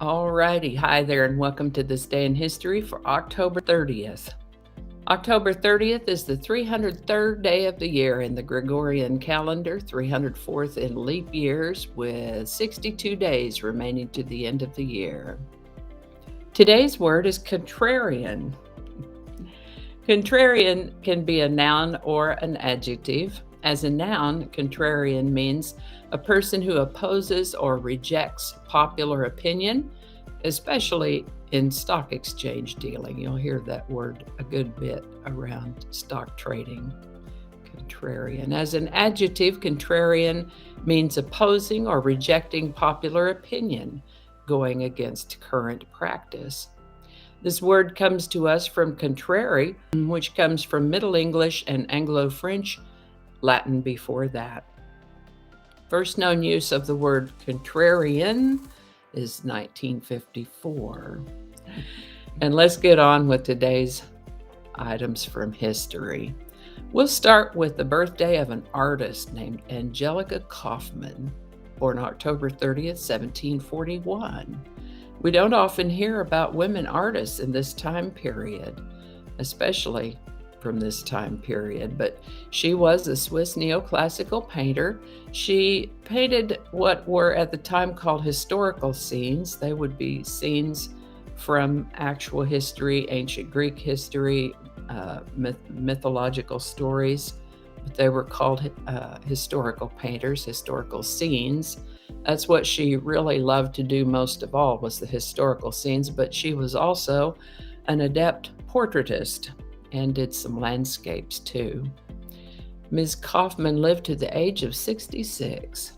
Alrighty, hi there, and welcome to this day in history for October 30th. October 30th is the 303rd day of the year in the Gregorian calendar, 304th in leap years, with 62 days remaining to the end of the year. Today's word is contrarian. Contrarian can be a noun or an adjective. As a noun, contrarian means a person who opposes or rejects popular opinion, especially in stock exchange dealing. You'll hear that word a good bit around stock trading. Contrarian. As an adjective, contrarian means opposing or rejecting popular opinion, going against current practice. This word comes to us from contrary, which comes from Middle English and Anglo-French, Latin before that. First known use of the word contrarian is 1954. And let's get on with today's items from history. We'll start with the birthday of an artist named Angelica Kauffman, born October 30th, 1741. We don't often hear about women artists in this time period, especially from this time period, but she was a Swiss neoclassical painter. She painted what were at the time called historical scenes. They would be scenes from actual history, ancient Greek history, mythological stories, but they were called historical painters, historical scenes. That's what she really loved to do most of all, was the historical scenes, but she was also an adept portraitist and did some landscapes too. Ms. Kauffman lived to the age of 66.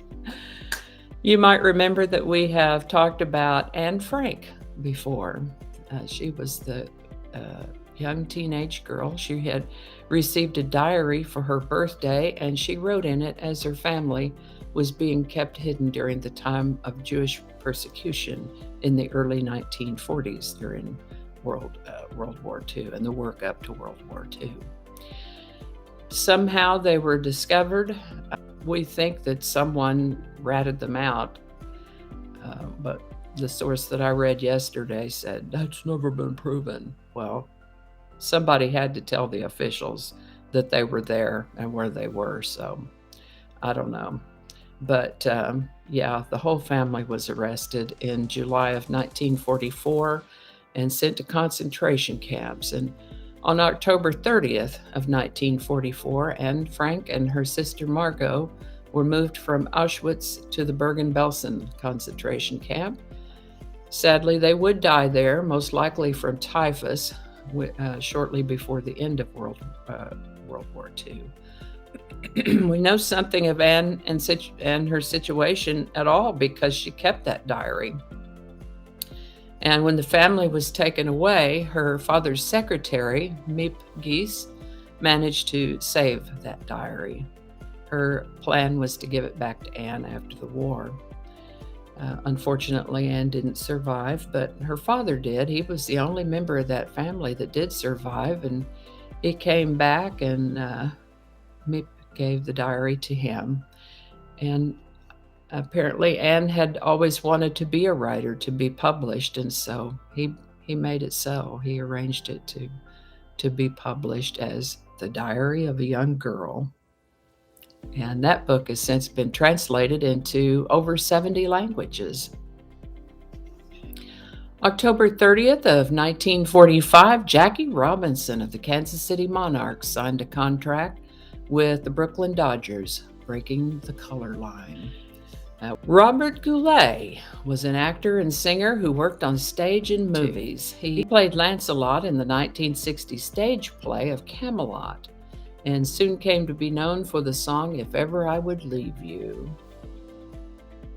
You might remember that we have talked about Anne Frank before. She was the young teenage girl. She had received a diary for her birthday, and she wrote in it as her family was being kept hidden during the time of Jewish persecution in the early 1940s during World War II and the work up to World War II. Somehow they were discovered. We think that someone ratted them out, but the source that I read yesterday said that's never been proven. Well, somebody had to tell the officials that they were there and where they were, so I don't know. But the whole family was arrested in July of 1944 and sent to concentration camps. And on October 30th of 1944, Anne Frank and her sister Margot were moved from Auschwitz to the Bergen-Belsen concentration camp. Sadly, they would die there, most likely from typhus, shortly before the end of World War II. We know something of Anne and her situation at all because she kept that diary. And when the family was taken away, her father's secretary, Miep Gies, managed to save that diary. Her plan was to give it back to Anne after the war. Unfortunately, Anne didn't survive, but her father did. He was the only member of that family that did survive, and he came back, and Miep gave the diary to him. And apparently Anne had always wanted to be a writer, to be published, and so he made it so. He arranged it to be published as The Diary of a Young Girl. And that book has since been translated into over 70 languages. October 30th of 1945, Jackie Robinson of the Kansas City Monarchs signed a contract with the Brooklyn Dodgers, breaking the color line. Robert Goulet was an actor and singer who worked on stage and movies. He played Lancelot in the 1960 stage play of Camelot, and soon came to be known for the song If Ever I Would Leave You.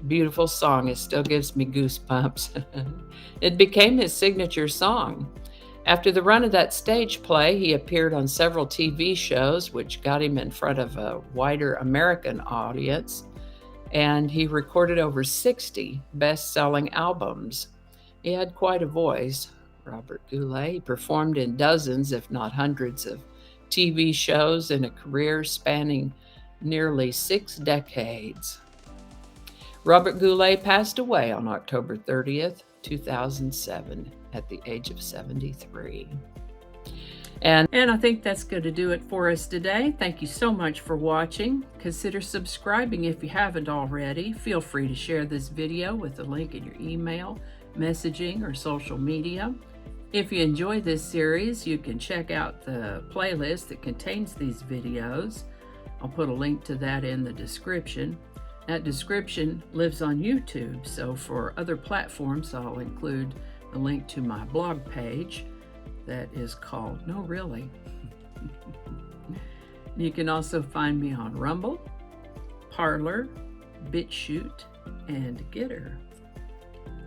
Beautiful song, it still gives me goosebumps. It became his signature song. After the run of that stage play, he appeared on several TV shows, which got him in front of a wider American audience, and he recorded over 60 best-selling albums. He had quite a voice, Robert Goulet. He performed in dozens, if not hundreds, of TV shows in a career spanning nearly 6 decades. Robert Goulet passed away on October 30th 2007 at the age of 73. And I think that's going to do it for us today. Thank you so much for watching. Consider subscribing if you haven't already. Feel free to share this video with a link in your email, messaging, or social media. If you enjoy this series, you can check out the playlist that contains these videos. I'll put a link to that in the description. That description lives on YouTube, so for other platforms, I'll include the link to my blog page that is called No Really. You can also find me on Rumble, Parler, BitChute, and Getter.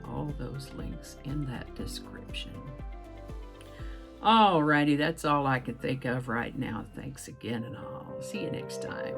All those links in that description. Alrighty, that's all I can think of right now. Thanks again, and I'll see you next time.